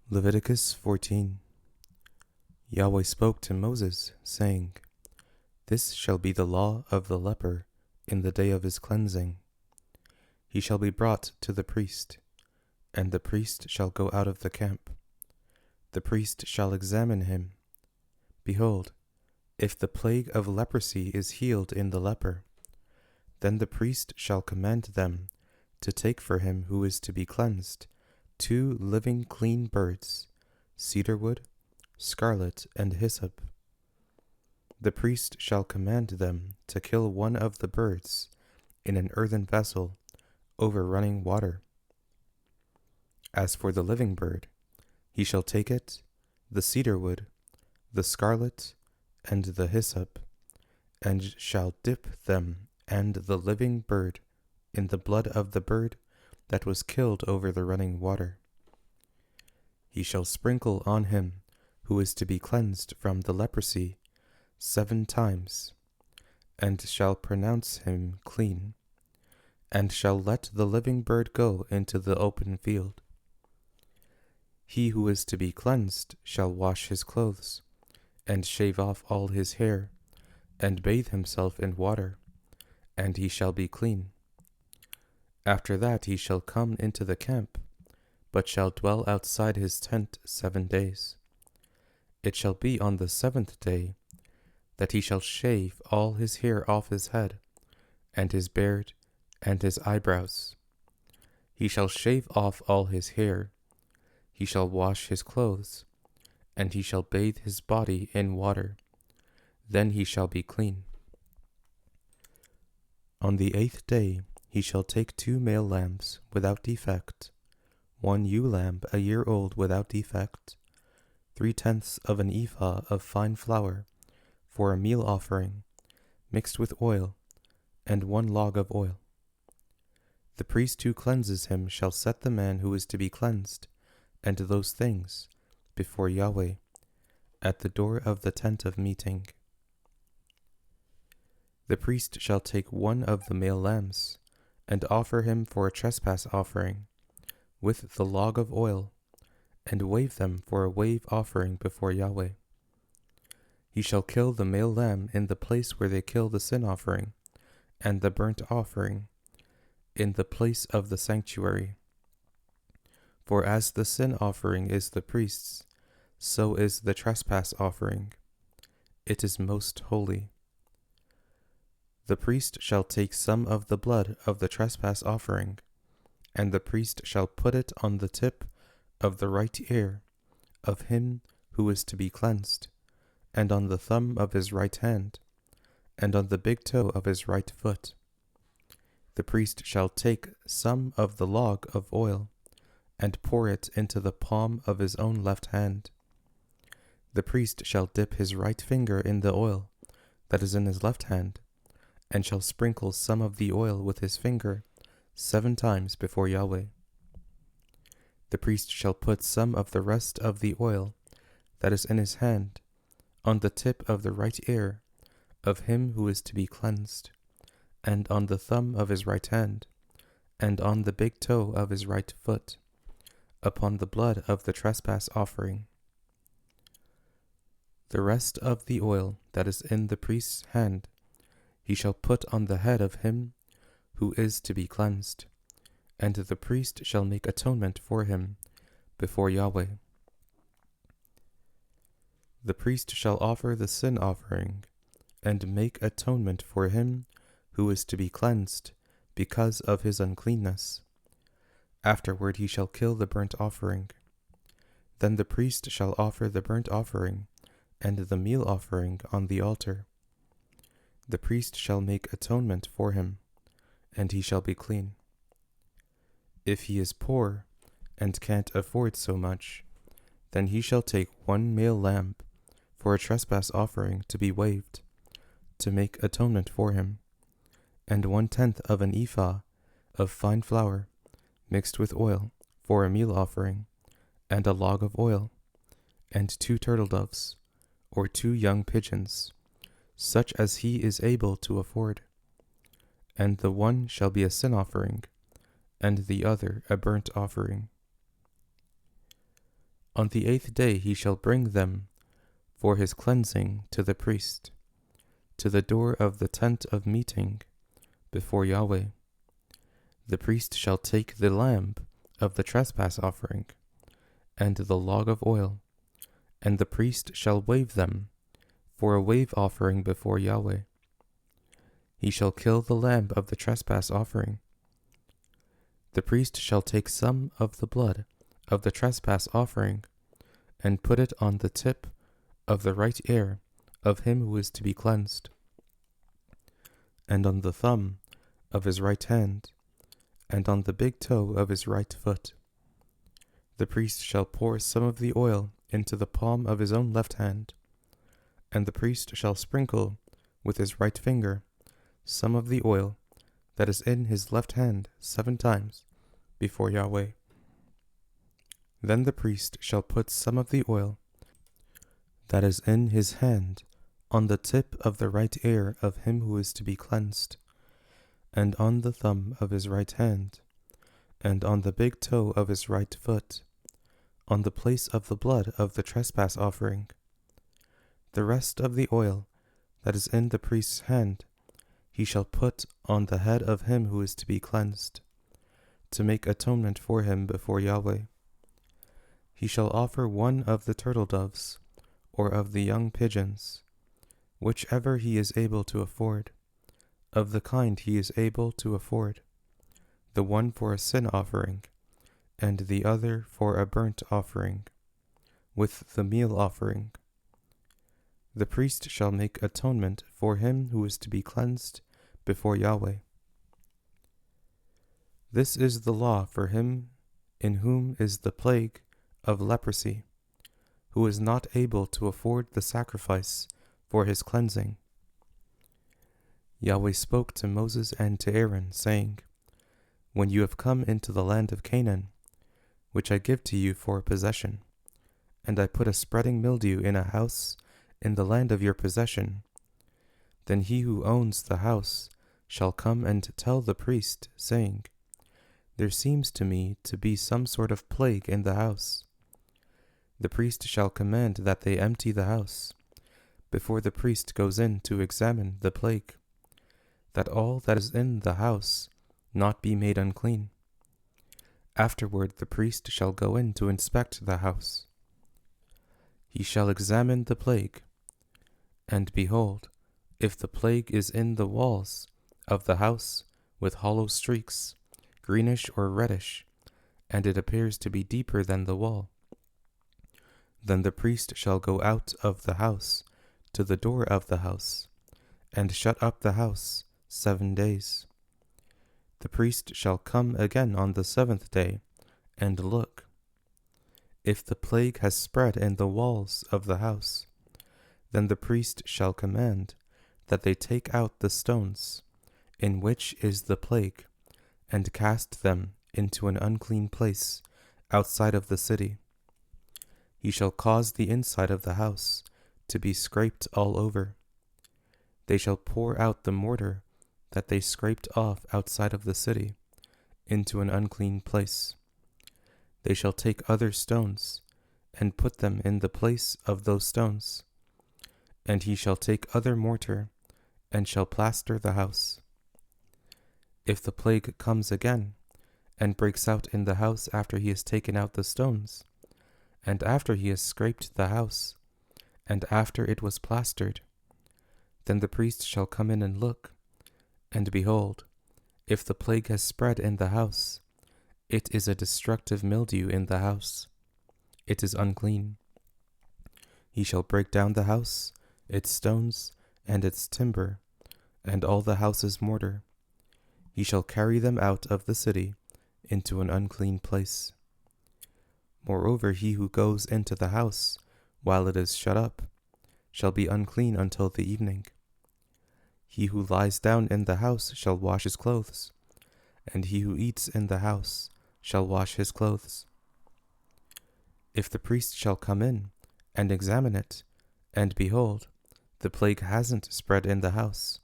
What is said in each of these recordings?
Leviticus 14. Yahweh spoke to Moses, saying, This shall be the law of the leper in the day of his cleansing. He shall be brought to the priest, and the priest shall go out of the camp. The priest shall examine him. Behold, if the plague of leprosy is healed in the leper, then the priest shall command them to take for him who is to be cleansed 2 living clean birds, cedar wood, scarlet, and hyssop. The priest shall command them to kill one of the birds in an earthen vessel over running water. As for the living bird, he shall take it, the cedar wood, the scarlet, and the hyssop, and shall dip them and the living bird in the blood of the bird that was killed over the running water. He shall sprinkle on him who is to be cleansed from the leprosy 7 times, and shall pronounce him clean, and shall let the living bird go into the open field. He who is to be cleansed shall wash his clothes, and shave off all his hair, and bathe himself in water, and he shall be clean. After that he shall come into the camp, but shall dwell outside his tent 7 days. It shall be on the 7th day that he shall shave all his hair off his head, and his beard, and his eyebrows. He shall shave off all his hair. He shall wash his clothes, and he shall bathe his body in water. Then he shall be clean. On the 8th day he shall take 2 male lambs without defect, 1 ewe lamb a year old without defect, 3/10 of an ephah of fine flour, for a meal offering, mixed with oil, and 1 log of oil. The priest who cleanses him shall set the man who is to be cleansed, and those things, before Yahweh, at the door of the tent of meeting. The priest shall take 1 of the male lambs, and offer him for a trespass offering, with the log of oil, and wave them for a wave offering before Yahweh. He shall kill the male lamb in the place where they kill the sin offering, and the burnt offering, in the place of the sanctuary. For as the sin offering is the priest's, so is the trespass offering. It is most holy. The priest shall take some of the blood of the trespass offering, and the priest shall put it on the tip of the right ear of him who is to be cleansed, and on the thumb of his right hand, and on the big toe of his right foot. The priest shall take some of the log of oil, and pour it into the palm of his own left hand. The priest shall dip his right finger in the oil that is in his left hand, and shall sprinkle some of the oil with his finger 7 times before Yahweh. The priest shall put some of the rest of the oil that is in his hand on the tip of the right ear of him who is to be cleansed, and on the thumb of his right hand, and on the big toe of his right foot, upon the blood of the trespass offering. The rest of the oil that is in the priest's hand he shall put on the head of him who is to be cleansed, and the priest shall make atonement for him before Yahweh. The priest shall offer the sin offering, and make atonement for him who is to be cleansed because of his uncleanness. Afterward he shall kill the burnt offering. Then the priest shall offer the burnt offering and the meal offering on the altar. The priest shall make atonement for him, and he shall be clean. If he is poor, and can't afford so much, then he shall take 1 male lamb for a trespass offering to be waved, to make atonement for him, and 1/10 of an ephah of fine flour, mixed with oil, for a meal offering, and a log of oil, and 2 turtle doves, or 2 young pigeons, such as he is able to afford. And the one shall be a sin offering, and the other a burnt offering. On the 8th day he shall bring them for his cleansing to the priest, to the door of the tent of meeting before Yahweh. The priest shall take the lamb of the trespass offering, and the log of oil, and the priest shall wave them for a wave offering before Yahweh. He shall kill the lamb of the trespass offering. The priest shall take some of the blood of the trespass offering, and put it on the tip of the right ear of him who is to be cleansed, and on the thumb of his right hand, and on the big toe of his right foot. The priest shall pour some of the oil into the palm of his own left hand, and the priest shall sprinkle with his right finger some of the oil that is in his left hand 7 times before Yahweh. Then the priest shall put some of the oil that is in his hand on the tip of the right ear of him who is to be cleansed, and on the thumb of his right hand, and on the big toe of his right foot, on the place of the blood of the trespass offering. The rest of the oil that is in the priest's hand he shall put on the head of him who is to be cleansed, to make atonement for him before Yahweh. He shall offer one of the turtle doves, or of the young pigeons, whichever he is able to afford, of the kind he is able to afford, the one for a sin offering, and the other for a burnt offering, with the meal offering. The priest shall make atonement for him who is to be cleansed before Yahweh. This is the law for him in whom is the plague of leprosy, who is not able to afford the sacrifice for his cleansing. Yahweh spoke to Moses and to Aaron, saying, When you have come into the land of Canaan, which I give to you for a possession, and I put a spreading mildew in a house in the land of your possession, then he who owns the house shall come and tell the priest, saying, There seems to me to be some sort of plague in the house. The priest shall command that they empty the house, before the priest goes in to examine the plague, that all that is in the house not be made unclean. Afterward the priest shall go in to inspect the house. He shall examine the plague, and behold, if the plague is in the walls of the house with hollow streaks, greenish or reddish, and it appears to be deeper than the wall, then the priest shall go out of the house to the door of the house, and shut up the house 7 days. The priest shall come again on the 7th day, and look. If the plague has spread in the walls of the house, then the priest shall command that they take out the stones in which is the plague, and cast them into an unclean place outside of the city. He shall cause the inside of the house to be scraped all over. They shall pour out the mortar that they scraped off outside of the city into an unclean place. They shall take other stones and put them in the place of those stones. And he shall take other mortar and shall plaster the house. If the plague comes again and breaks out in the house after he has taken out the stones, and after he has scraped the house, and after it was plastered, then the priest shall come in and look, and behold, if the plague has spread in the house, it is a destructive mildew in the house. It is unclean. He shall break down the house, its stones, and its timber, and all the house's mortar. He shall carry them out of the city into an unclean place. Moreover, he who goes into the house while it is shut up shall be unclean until the evening. He who lies down in the house shall wash his clothes, and he who eats in the house shall wash his clothes. If the priest shall come in and examine it, and behold, the plague hasn't spread in the house,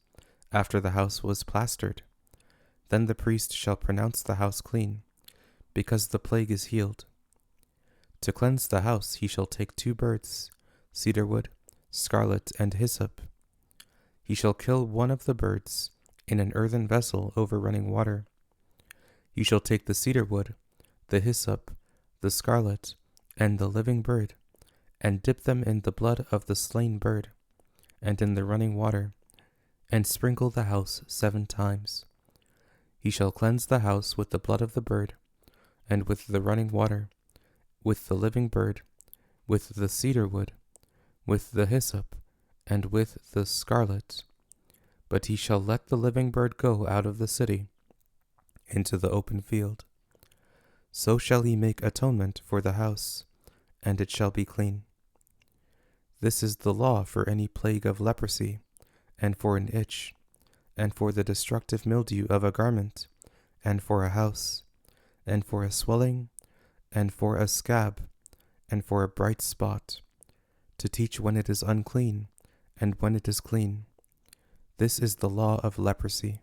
after the house was plastered, then the priest shall pronounce the house clean, because the plague is healed. To cleanse the house he shall take 2 birds, cedar wood, scarlet, and hyssop. He shall kill one of the birds in an earthen vessel over running water. You shall take the cedar wood, the hyssop, the scarlet, and the living bird, and dip them in the blood of the slain bird, and in the running water, and sprinkle the house 7 times. He shall cleanse the house with the blood of the bird, and with the running water, with the living bird, with the cedar wood, with the hyssop, and with the scarlet. But he shall let the living bird go out of the city into the open field. So shall he make atonement for the house, and it shall be clean. This is the law for any plague of leprosy, and for an itch, and for the destructive mildew of a garment, and for a house, and for a swelling, and for a scab, and for a bright spot, to teach when it is unclean, and when it is clean. This is the law of leprosy.